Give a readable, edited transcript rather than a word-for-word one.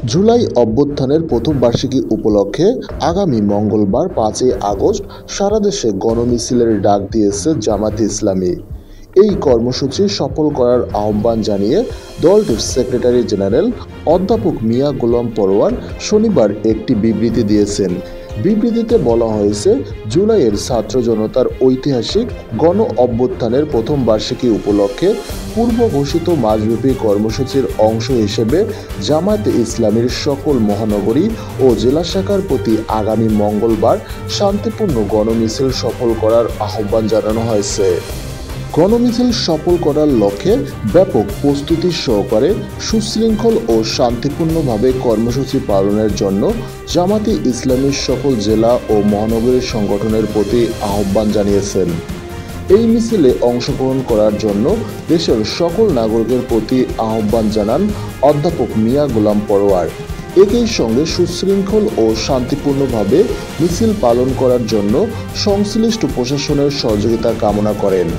জুলাই অভ্যুত্থানের প্রথম বার্ষিকী উপলক্ষে আগামী মঙ্গলবার ৫ই আগস্ট সারা দেশে গণমিছিলের ডাক দিয়েছে জামায়াতে ইসলামী। এই কর্মসূচি সফল করার আহ্বান জানিয়ে দলটির সেক্রেটারি জেনারেল অধ্যাপক মিয়া গোলাম পরোয়ার শনিবার একটি বিবৃতি দিয়েছেন। বিবৃতিতে বলা হয়েছে, জুলাইয়ের ছাত্র জনতার ঐতিহাসিক গণ অভ্যুত্থানের প্রথম বার্ষিকী উপলক্ষে পূর্ব ঘোষিত মাসব্যাপী কর্মসূচির অংশ হিসেবে জামায়াতে ইসলামীর সকল মহানগরী ও জেলা শাখার প্রতি আগামী মঙ্গলবার শান্তিপূর্ণ গণমিছিল সফল করার আহ্বান জানানো হয়েছে। গণমিছিল সফল করার লক্ষ্যে ব্যাপক প্রস্তুতি সহকারে সুশৃঙ্খল ও শান্তিপূর্ণভাবে কর্মসূচি পালনের জন্য জামায়াতে ইসলামীর সকল জেলা ও মহানগরীর সংগঠনের প্রতি আহ্বান জানিয়েছেন। এই মিছিলে অংশগ্রহণ করার জন্য দেশের সকল নাগরিকের প্রতি আহ্বান জানান অধ্যাপক মিয়া গোলাম পরোয়ার। একই সঙ্গে সুশৃঙ্খল ও শান্তিপূর্ণভাবে মিছিল পালন করার জন্য সংশ্লিষ্ট প্রশাসনের সহযোগিতা কামনা করেন।